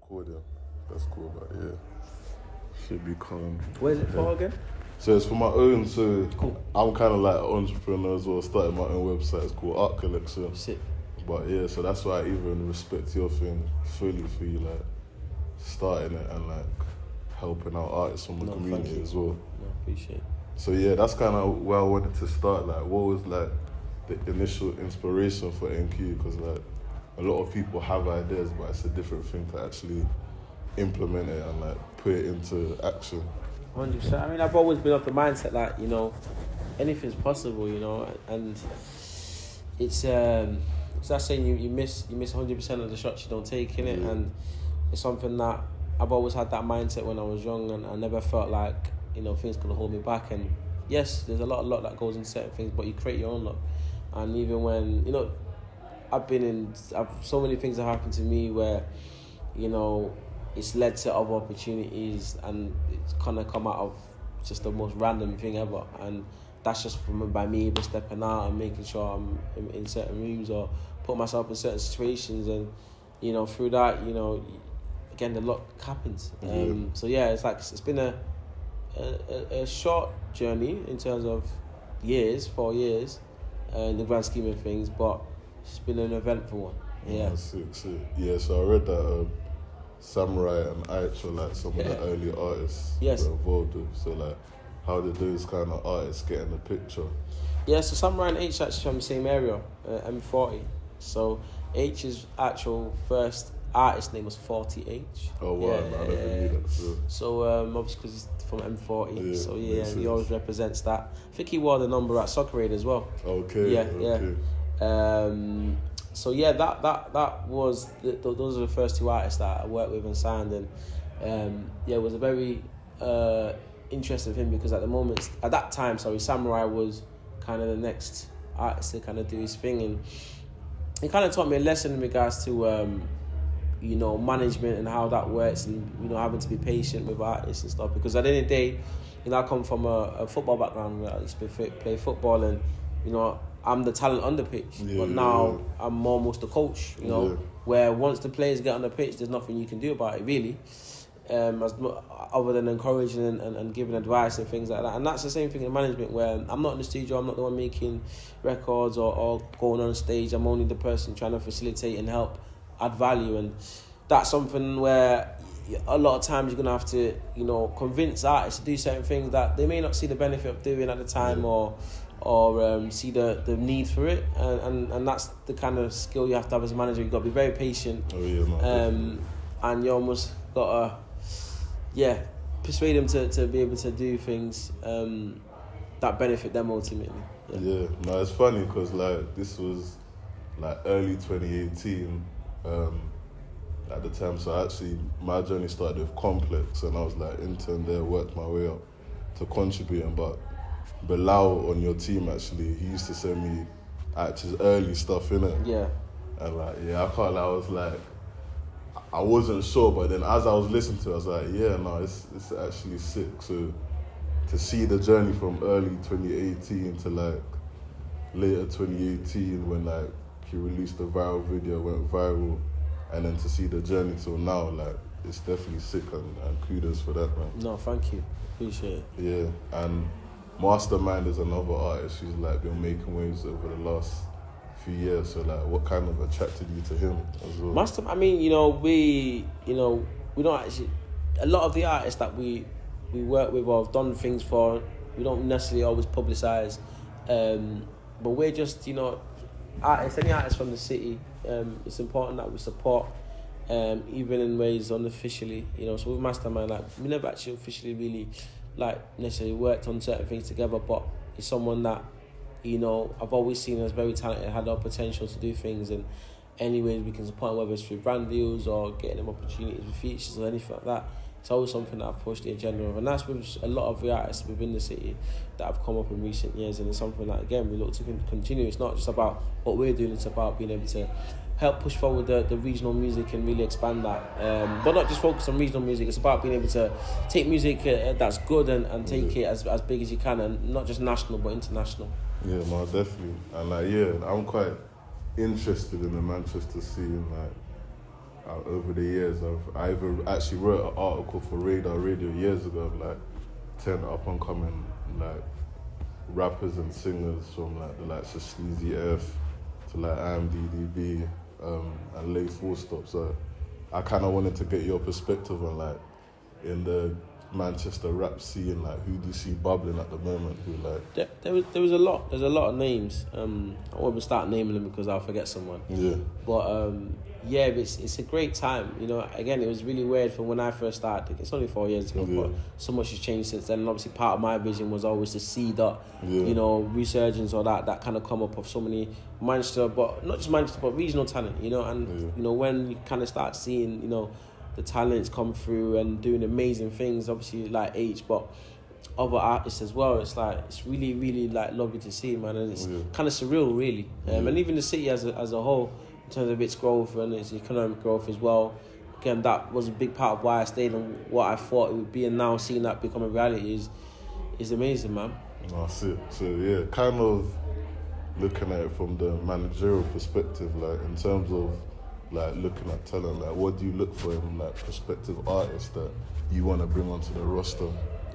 recording. That's cool, but yeah, should be calm. Where's it for again? So it's for my own. So Cool. I'm kind of like an entrepreneur as well. Started my own website. It's called Art Collection. Sick. But yeah, so that's why I even respect your thing fully for you, like starting it and like helping out artists from the community as well. No, appreciate it. So yeah, that's kind of where I wanted to start. Like, what was like the initial inspiration for NQ? Because like a lot of people have ideas, but it's a different thing to actually implement it and like put it into action. 100%. I mean, I've always been of the mindset that, you know, anything's possible, you know, and it's that saying you miss 100% of the shots you don't take, innit? Yeah. And it's something that I've always had that mindset when I was young, and I never felt like, you know, things could hold me back. And yes, there's a lot that goes into certain things, but you create your own luck. And even when, you know, so many things have happened to me where, you know, it's led to other opportunities, and it's kind of come out of just the most random thing ever. And that's just by me even stepping out and making sure I'm in certain rooms or put myself in certain situations. And, you know, through that, you know, again, the luck happens. So yeah, it's like, it's been a short journey in terms of 4 years, in the grand scheme of things, but it's been an eventful one. Yeah. Sick. Yeah, so I read that Samurai and AITCH were like some of the early artists Yes. were involved with. So like, how did those kind of artists get in the picture? Yeah, so Samurai and H actually from the same area, M40. So H's actual first artist name was 40H. Oh wow, I never knew that. So Obviously because he's from M40, Yeah, so makes he sense. always represents that. I think he wore the number at Soccer Aid as well. okay. Yeah. So yeah, that was those are the first two artists that I worked with and signed, and it was a very interesting thing because at that time, Samurai was kind of the next artist to kind of do his thing, and he kind of taught me a lesson in regards to you know, management and how that works, and, you know, having to be patient with artists and stuff. Because at the end of the day, you know, I come from a football background where I used to play football, and, you know, I'm the talent on the pitch, but now I'm almost the coach, you know, where once the players get on the pitch, there's nothing you can do about it, really, other than encouraging and giving advice and things like that. And that's the same thing in management, where I'm not in the studio, I'm not the one making records or going on stage. I'm only the person trying to facilitate and help add value. And that's something where a lot of times you're going to have to, you know, convince artists to do certain things that they may not see the benefit of doing at the time, or see the need for it, and that's the kind of skill you have to have as a manager. You've got to be very patient, and you almost got to persuade them to be able to do things that benefit them ultimately. No, it's funny because like this was like early 2018 at the time, so actually my journey started with Complex, and I was like intern there, worked my way up to contributing. But Bilal on your team, actually, he used to send me AITCH'S early stuff, innit? Yeah. And like, I can't lie, I was like, I wasn't sure, but then as I was listening to it, I was like, it's actually sick. So to see the journey from early 2018 to like later 2018 when like he released the viral video, went viral, and then to see the journey till now, like, it's definitely sick, and kudos for that, man. No, thank you. Appreciate it. Yeah, and Mastermind is another artist who's like been making waves over the last few years. So like, what kind of attracted you to him as well? I mean, you know, we don't actually, a lot of the artists that we work with or have done things for, we don't necessarily always publicise, but we're just, you know, any artist from the city, it's important that we support, even in ways unofficially, you know. So with Mastermind, like, we never actually officially really like necessarily worked on certain things together, but it's someone that, you know, I've always seen as very talented, had the potential to do things, and any ways we can support him, whether it's through brand deals or getting him opportunities with features or anything like that. It's always something that I've pushed the agenda of, and that's with a lot of the artists within the city that have come up in recent years, and it's something that, again, we look to continue. It's not just about what we're doing, it's about being able to help push forward the regional music and really expand that. But not just focus on regional music, it's about being able to take music that's good and take it as big as you can, and not just national but international. Yeah, no, definitely. And like, I'm quite interested in the Manchester scene. Like, over the years, I even actually wrote an article for Radar Radio years ago of like 10 up and coming like rappers and singers from like the likes of CeCe F to like IMDb and Lay Full Stop. So I kind of wanted to get your perspective on like in the Manchester rap scene, like who do you see bubbling at the moment? Who like there was a lot. There's a lot of names. I won't even start naming them because I'll forget someone. Yeah. But yeah, it's a great time. You know, again, it was really weird from when I first started. It's only 4 years ago, but so much has changed since then. And obviously, part of my vision was always to see that, you know, resurgence or that kind of come up of so many Manchester, but not just Manchester, but regional talent. You know, and you know when you kind of start seeing, you know, the talents come through and doing amazing things. Obviously, like H, but other artists as well. It's like it's really, really like lovely to see, man, and it's kind of surreal, really. And even the city as a whole, in terms of its growth and its economic growth as well. Again, that was a big part of why I stayed and what I thought it would be, and now seeing that become a reality is amazing, man. That's it. So yeah, kind of looking at it from the managerial perspective, like in terms of like looking at talent, like what do you look for in like prospective artists that you want to bring onto the roster?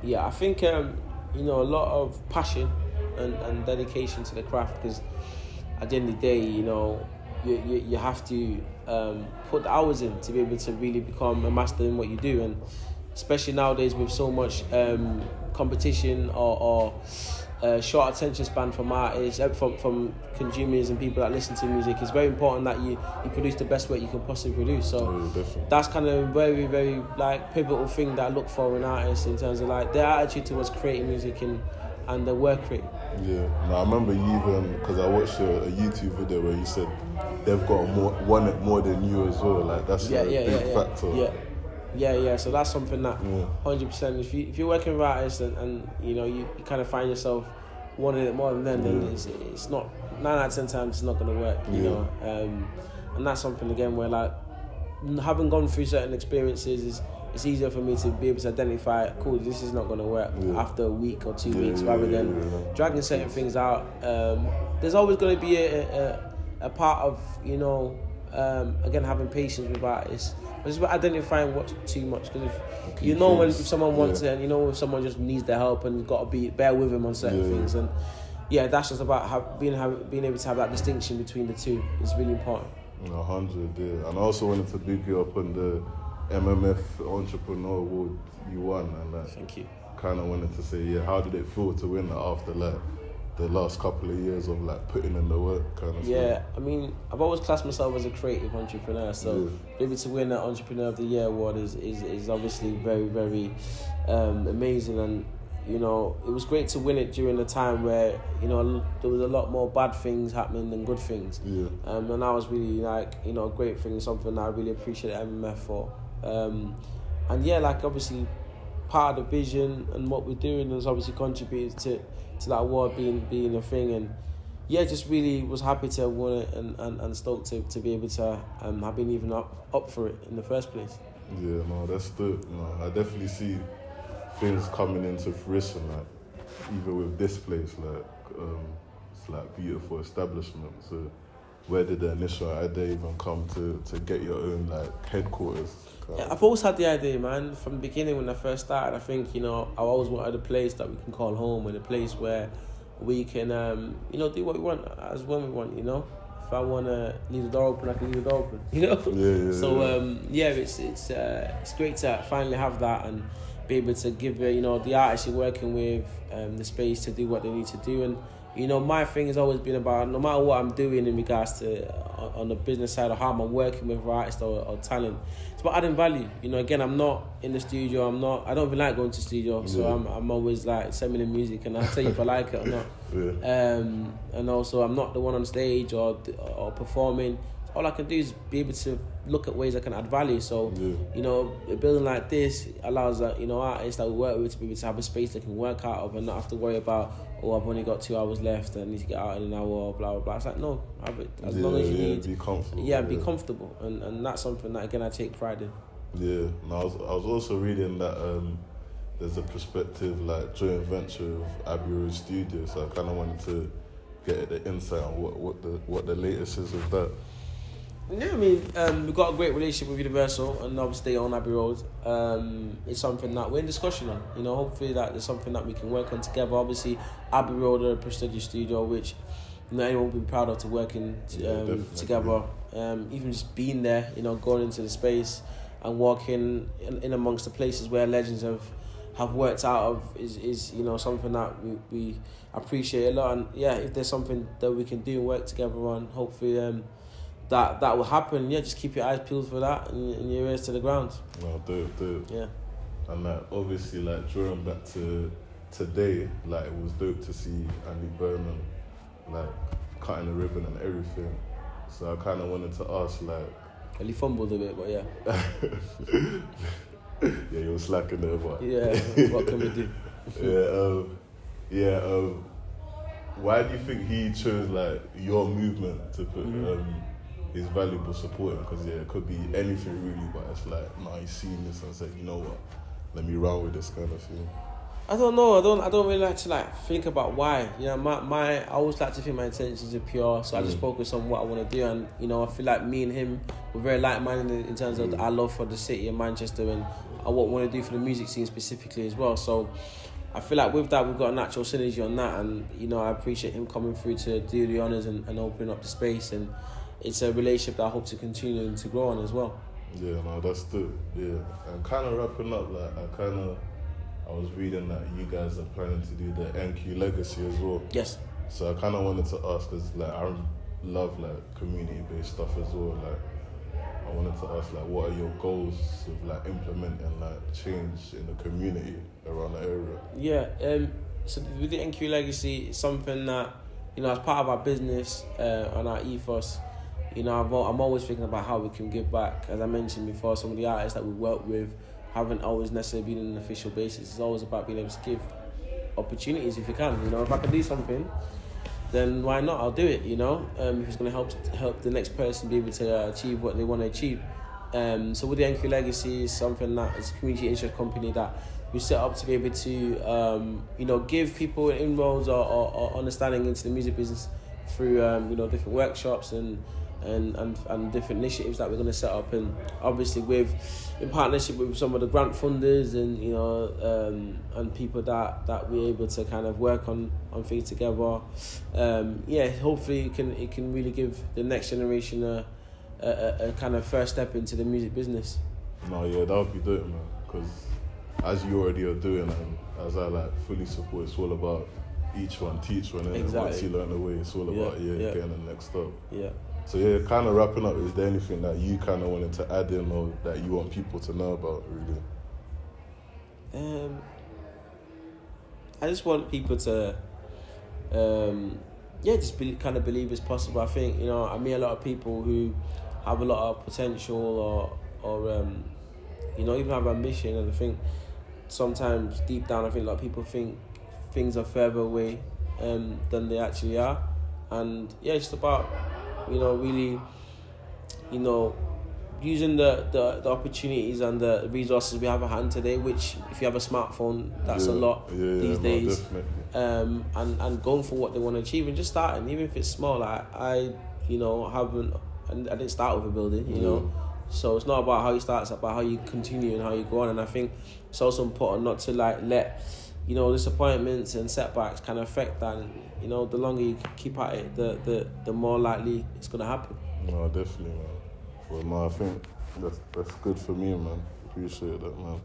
Yeah, I think you know, a lot of passion and dedication to the craft, because at the end of the day, you know, you have to put the hours in to be able to really become a master in what you do, and especially nowadays with so much competition or short attention span from artists, from consumers and people that listen to music. It's very important that you produce the best work you can possibly produce. So that's kind of a very, very like pivotal thing that I look for in artists, in terms of like their attitude towards creating music and their work rate. Yeah, no, I remember you even, because I watched a YouTube video where you said they've got won it more than you as well. Like that's a big factor. Yeah. So that's something that 100%. If you're working with artists and you know you kind of find yourself wanting it more than them, then it's not 9 out of 10 times it's not going to work. You know, and that's something again where like having gone through certain experiences it's easier for me to be able to identify, cool, this is not going to work after a week or 2 weeks, rather than dragging certain things out. There's always going to be a part of, you know, again, having patience with artists. But it's about identifying what's too much, because if you know when if someone wants it, and you know if someone just needs their help, and you've got to bear with them on certain things. And yeah, that's just about being able to have that distinction between the two. It's really important. 100, yeah. And I also wanted to big you up on the MMF Entrepreneur Award you won, and like, thank you. Kind of wanted to say, how did it feel to win that after like the last couple of years of like putting in the work, kind of thing? I mean, I've always classed myself as a creative entrepreneur, so maybe to win that Entrepreneur of the Year award is obviously very, very amazing. And you know, it was great to win it during a time where, you know, there was a lot more bad things happening than good things. And that was really like, you know, a great thing, something that I really appreciate MMF for. And yeah, like obviously part of the vision and what we're doing has obviously contributed to that award being a thing. And yeah, just really was happy to have won it and stoked to be able to have been even up for it in the first place. Yeah, no, that's dope. You know, I definitely see things coming into fruition, like even with this place, like it's like beautiful establishment. So where did the initial idea even come to get your own like headquarters? Yeah, I've always had the idea, man, from the beginning when I first started. I think, you know, I always wanted a place that we can call home, and a place where we can, you know, do what we want as when we want, you know. If I want to leave the door open, I can leave the door open, you know. So it's great to finally have that and be able to give, you know, the artists you're working with the space to do what they need to do. And you know, my thing has always been about, no matter what I'm doing in regards to on the business side or how I'm working with artists or talent, it's about adding value. You know, again, I'm not in the studio. I don't even like going to the studio. So I'm always like, send me the music and I'll tell you if I like it or not. And also, I'm not the one on stage or performing. All I can do is be able to look at ways I can add value. So, you know, a building like this allows, you know, artists that we work with to be able to have a space they can work out of and not have to worry about, oh, I've only got 2 hours left and I need to get out in an hour or blah, blah, blah. It's like, no, have it as long as you need. Be comfortable. Be comfortable. And that's something that, again, I take pride in. Yeah. And I was also reading that there's a prospective, like, joint venture with Abbey Road Studios. So I kind of wanted to get the insight on what the latest is with that. Yeah, I mean, we've got a great relationship with Universal and obviously on Abbey Road. It's something that we're in discussion on. You know, hopefully that there's something that we can work on together. Obviously, Abbey Road are a prestigious studio, which anyone will be proud of to work in together. Even just being there, you know, going into the space and walking in amongst the places where legends have worked out of is you know something that we appreciate a lot. And yeah, if there's something that we can do and work together on, hopefully that will happen. Yeah, just keep your eyes peeled for that and your ears to the ground. No, do it. Yeah. And like obviously, like drawing back to today, like it was dope to see Andy Burnham like cutting the ribbon and everything. So I kind of wanted to ask, like, well, he fumbled a bit, but yeah. Yeah, you were slacking there, but yeah. What can we do? Why do you think he chose like your movement to put his valuable support in? Because it could be anything really, but it's like, nah, he's seen this and said, you know what, let me run with this kind of thing. I don't know. I don't really like to like think about why. You know, I always like to think my intentions are pure, so I just focus on what I want to do. And you know, I feel like me and him were very like-minded in terms of our love for the city of Manchester and what we want to do for the music scene specifically as well. So I feel like with that we've got a natural synergy on that, and you know, I appreciate him coming through to do the honours and opening up the space, and it's a relationship that I hope to continue to grow on as well. Yeah, no, that's good. Yeah, and kind of wrapping up, like I was reading that you guys are planning to do the NQ Legacy as well. Yes. So I kind of wanted to ask, because like I love like community-based stuff as well. Like I wanted to ask, like, what are your goals of like implementing like change in the community around the area? Yeah. So with the NQ Legacy, it's something that, you know, as part of our business and our ethos, you know, I'm always thinking about how we can give back. As I mentioned before, some of the artists that we work with haven't always necessarily been on an official basis. It's always about being able to give opportunities if you can. You know, if I can do something, then why not? I'll do it. You know, if it's going to help the next person be able to achieve what they want to achieve. So with the NQ Legacy is something that is a community interest company that we set up to be able to, you know, give people inroads or understanding into the music business through, you know, different workshops and different initiatives that we're going to set up, and obviously in partnership with some of the grant funders and, you know, and people that we're able to kind of work on things together. Yeah, hopefully it can really give the next generation a kind of first step into the music business. No, yeah, that would be dope, man, because as you already are doing, and as I like fully support, it's all about each one teach one, and exactly. Once you learn the way, it's all about getting the next step. Yeah. So yeah, kind of wrapping up, is there anything that you kind of wanted to add in or that you want people to know about, really? I just want people to, just kind of believe it's possible. I think, you know, I meet a lot of people who have a lot of potential or you know, even have ambition, and I think sometimes deep down, I think a lot of people think things are further away than they actually are. And yeah, it's about, you know, really, you know, using the opportunities and the resources we have at hand today, which if you have a smartphone, that's a lot these days. Definitely. And going for what they want to achieve and just starting, even if it's small. I you know, I didn't start with a building, you know. So it's not about how you start, it's about how you continue and how you go on. And I think it's also important not to like let, you know, disappointments and setbacks kind of affect that. And, you know, the longer you keep at it, the more likely it's going to happen. No, definitely, man. Well, no, I think that's good for me, man. Appreciate that, man.